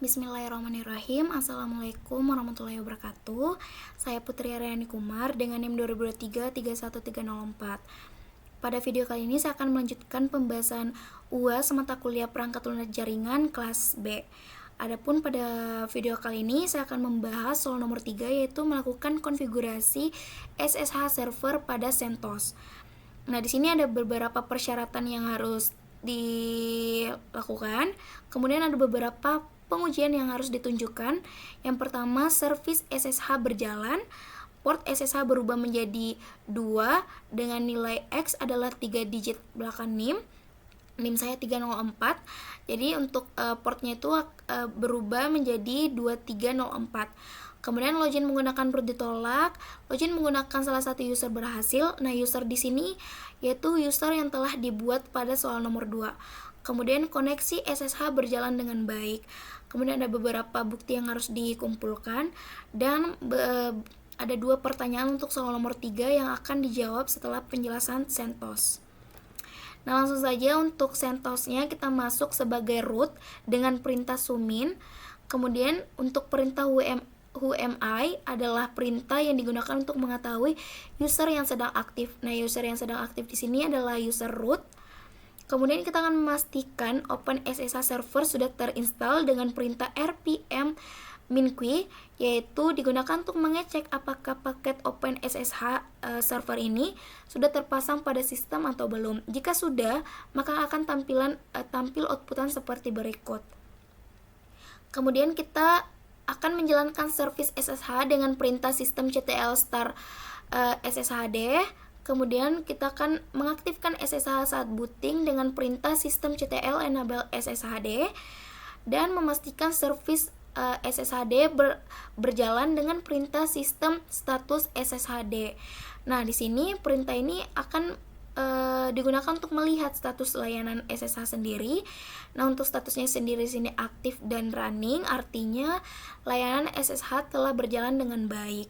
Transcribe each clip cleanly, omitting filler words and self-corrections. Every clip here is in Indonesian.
Bismillahirrahmanirrahim. Assalamualaikum warahmatullahi wabarakatuh. Saya Putri Aryani Kumar dengan NIM 2023-31304. Pada video kali ini saya akan melanjutkan pembahasan UAS mata kuliah perangkat lunak jaringan kelas B. Adapun pada video kali ini saya akan membahas soal nomor 3, yaitu melakukan konfigurasi SSH server pada CentOS. Nah, di sini ada beberapa persyaratan yang harus dilakukan. Kemudian ada beberapa pengujian yang harus ditunjukkan. Yang pertama, service SSH berjalan. Port SSH berubah menjadi 2 dengan nilai X adalah 3 digit belakang NIM. NIM saya 304. Jadi untuk portnya itu berubah menjadi 2304. Kemudian login menggunakan root ditolak. Login menggunakan salah satu user berhasil. Nah, user di sini yaitu user yang telah dibuat pada soal nomor 2. Kemudian koneksi SSH berjalan dengan baik. Kemudian ada beberapa bukti yang harus dikumpulkan dan ada 2 pertanyaan untuk soal nomor 3 yang akan dijawab setelah penjelasan CentOS. Nah, langsung saja untuk CentOS-nya kita masuk sebagai root dengan perintah sumin. Kemudian untuk perintah whoami adalah perintah yang digunakan untuk mengetahui user yang sedang aktif. Nah, user yang sedang aktif di sini adalah user root. Kemudian kita akan memastikan Open SSH server sudah terinstall dengan perintah rpm minqui, yaitu digunakan untuk mengecek apakah paket Open SSH server ini sudah terpasang pada sistem atau belum. Jika sudah, maka akan tampil outputan seperti berikut. Kemudian kita akan menjalankan service SSH dengan perintah systemctl star sshd. Kemudian kita akan mengaktifkan SSH saat booting dengan perintah systemctl enable sshd dan memastikan service SSHD berjalan dengan perintah sistem status SSHD. Nah, di sini perintah ini akan digunakan untuk melihat status layanan SSH sendiri. Nah, untuk statusnya sendiri di sini aktif dan running, artinya layanan SSH telah berjalan dengan baik.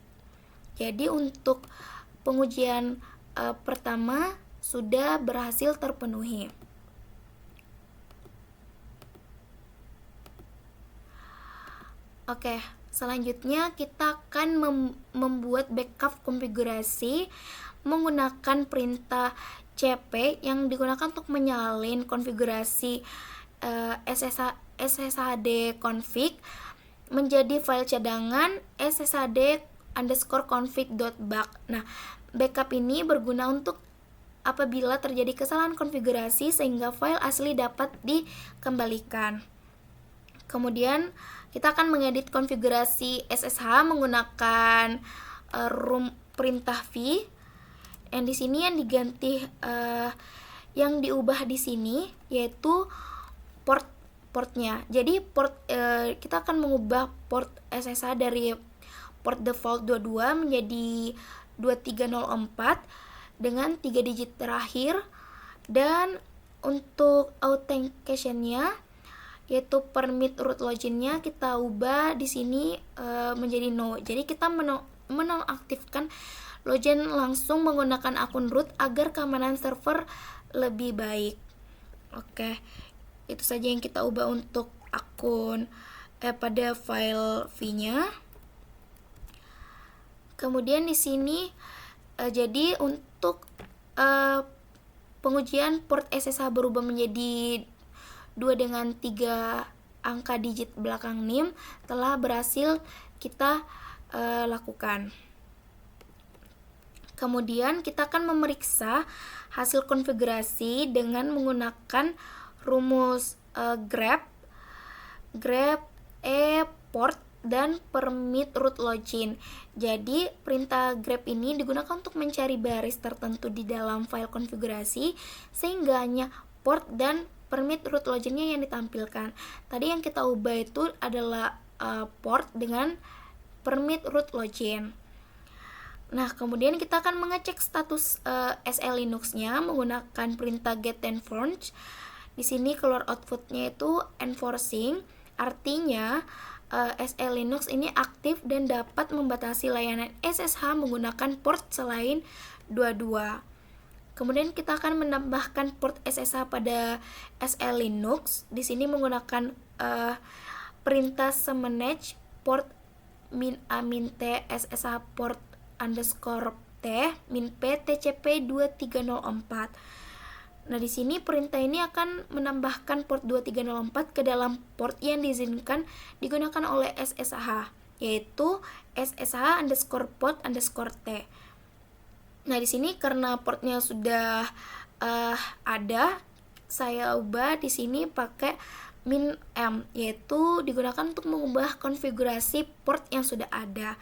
Jadi untuk pengujian pertama sudah berhasil terpenuhi. Oke, selanjutnya kita akan membuat backup konfigurasi menggunakan perintah cp yang digunakan untuk menyalin konfigurasi sshd config menjadi file cadangan sshd_config.bak. Nah, backup ini berguna untuk apabila terjadi kesalahan konfigurasi sehingga file asli dapat dikembalikan. Kemudian kita akan mengedit konfigurasi SSH menggunakan perintah v. Yang di sini yang diganti yang diubah di sini yaitu portnya. Jadi kita akan mengubah port SSH dari port default 22 menjadi 2304 dengan 3 digit terakhir, dan untuk authentication-nya yaitu permit root login-nya kita ubah di sini menjadi no. Jadi kita menonaktifkan login langsung menggunakan akun root agar keamanan server lebih baik. Oke, itu saja yang kita ubah untuk akun pada file v-nya. Kemudian di sini jadi untuk pengujian port SSH berubah menjadi 2 dengan 3 angka digit belakang NIM telah berhasil kita lakukan. Kemudian kita akan memeriksa hasil konfigurasi dengan menggunakan rumus grep port dan permit root login. Jadi perintah grep ini digunakan untuk mencari baris tertentu di dalam file konfigurasi sehingga hanya port dan permit root loginnya yang ditampilkan. Tadi yang kita ubah itu adalah port dengan permit root login. Nah, kemudian kita akan mengecek status SL Linux-nya menggunakan perintah get_enforce. Di sini keluar output-nya itu enforcing, artinya SL Linux ini aktif dan dapat membatasi layanan SSH menggunakan port selain 22. Kemudian kita akan menambahkan port SSH pada SL Linux. Di sini menggunakan perintah semanage port min A min T SSH port underscore T min P TCP 2304. Nah, di sini perintah ini akan menambahkan port 2304 ke dalam port yang diizinkan digunakan oleh SSH, yaitu SSH underscore port underscore T. Nah, di sini karena portnya sudah ada, saya ubah di sini pakai min M, yaitu digunakan untuk mengubah konfigurasi port yang sudah ada.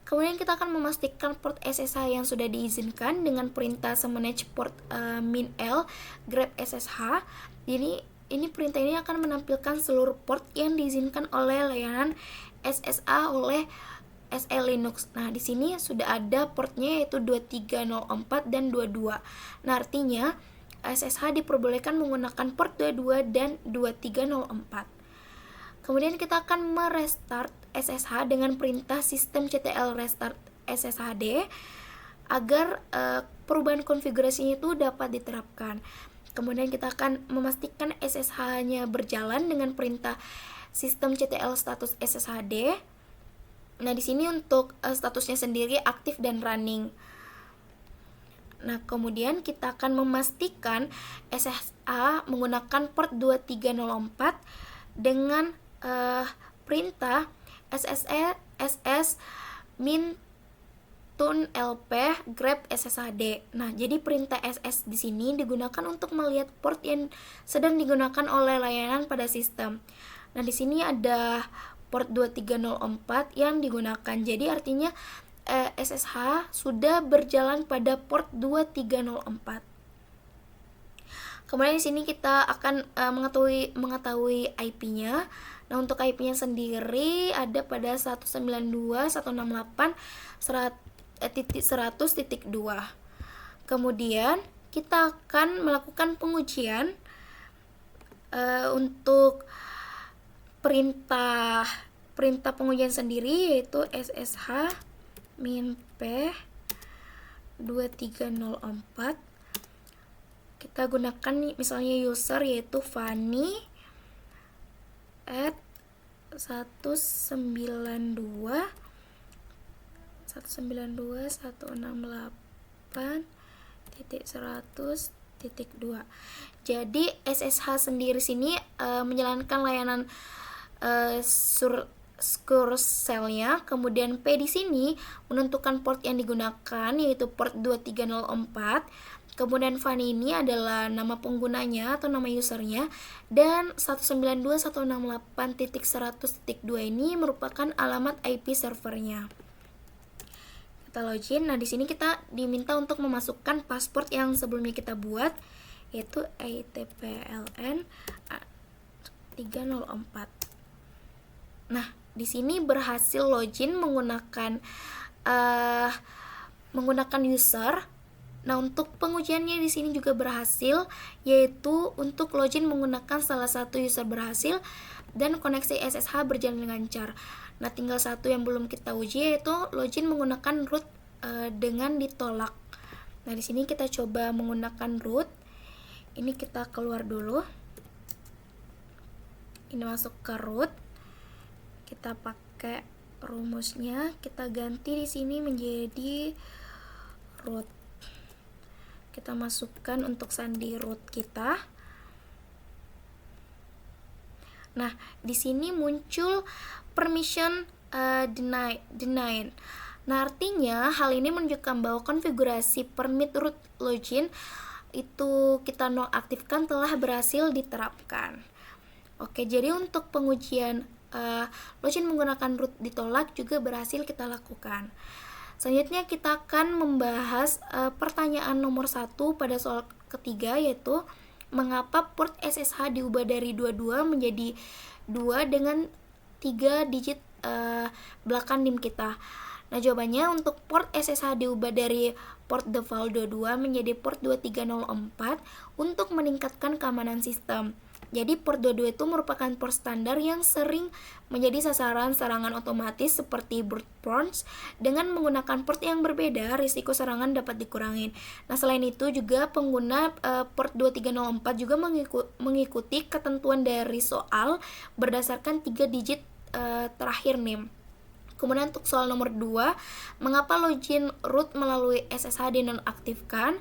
Kemudian kita akan memastikan port SSH yang sudah diizinkan dengan perintah semanage port min L grep SSH. Jadi ini perintah ini akan menampilkan seluruh port yang diizinkan oleh layanan SSH oleh SE Linux. Nah, di sini sudah ada portnya yaitu 2304 dan 22. Nah, artinya SSH diperbolehkan menggunakan port 22 dan 2304. Kemudian kita akan merestart SSH dengan perintah systemctl restart SSHD agar perubahan konfigurasinya itu dapat diterapkan. Kemudian kita akan memastikan SSH-nya berjalan dengan perintah systemctl status SSHD. Nah, di sini untuk statusnya sendiri aktif dan running. Nah, kemudian kita akan memastikan SSH menggunakan port 2304 dengan perintah ss min tun lp grep sshd. Nah, jadi perintah ss di sini digunakan untuk melihat port yang sedang digunakan oleh layanan pada sistem. Nah, di sini ada port 2304 yang digunakan. Jadi artinya SSH sudah berjalan pada port 2304. Kemudian di sini kita akan mengetahui IP-nya. Nah, untuk IP-nya sendiri ada pada 192.168.100.2. Kemudian kita akan melakukan pengujian untuk perintah pengujian sendiri, yaitu SSH min P 2304. Kita gunakan misalnya user yaitu Fanny at 192.168.100.2. Jadi SSH sendiri sini menjalankan layanan secure cell-nya. Kemudian P di sini menentukan port yang digunakan yaitu port 2304. Kemudian Fanny ini adalah nama penggunanya atau nama usernya, dan 192.168.100.2 ini merupakan alamat IP servernya. Kita login. Nah, di sini kita diminta untuk memasukkan password yang sebelumnya kita buat, yaitu ITPLN 304. Nah, di sini berhasil login menggunakan user. Nah, untuk pengujiannya di sini juga berhasil, yaitu untuk login menggunakan salah satu user berhasil dan koneksi SSH berjalan lancar. Nah, tinggal satu yang belum kita uji, yaitu login menggunakan root dengan ditolak. Nah, di sini kita coba menggunakan root. Ini kita keluar dulu. Ini masuk ke root. Kita pakai rumusnya, kita ganti di sini menjadi root. Kita masukkan untuk sandi root kita. Nah, di sini muncul permission denied. Nah, artinya hal ini menunjukkan bahwa konfigurasi permit root login itu kita nonaktifkan telah berhasil diterapkan. Oke, jadi untuk pengujian login menggunakan root ditolak juga berhasil kita lakukan. Selanjutnya kita akan membahas pertanyaan nomor 1 pada soal ketiga, yaitu mengapa port SSH diubah dari 22 menjadi 2 dengan 3 digit belakang NIM kita. Nah, jawabannya untuk port SSH diubah dari port default 22 menjadi port 2304 untuk meningkatkan keamanan sistem. Jadi port 22 itu merupakan port standar yang sering menjadi sasaran serangan otomatis seperti brute force. Dengan menggunakan port yang berbeda, risiko serangan dapat dikurangi. Nah, selain itu juga pengguna port 2304 juga mengikuti ketentuan dari soal berdasarkan 3 digit terakhir nih. Kemudian untuk soal nomor 2, mengapa login root melalui SSH dinonaktifkan?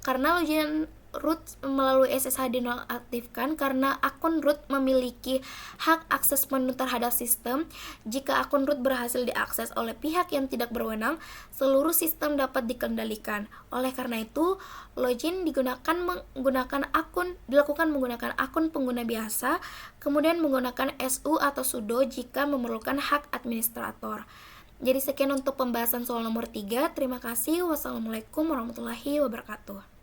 Karena login root melalui SSH dinonaktifkan karena akun root memiliki hak akses penuh terhadap sistem. Jika akun root berhasil diakses oleh pihak yang tidak berwenang, seluruh sistem dapat dikendalikan. Oleh karena itu, login dilakukan menggunakan akun pengguna biasa, kemudian menggunakan su atau sudo jika memerlukan hak administrator. Jadi sekian untuk pembahasan soal nomor 3. Terima kasih. Wassalamualaikum warahmatullahi wabarakatuh.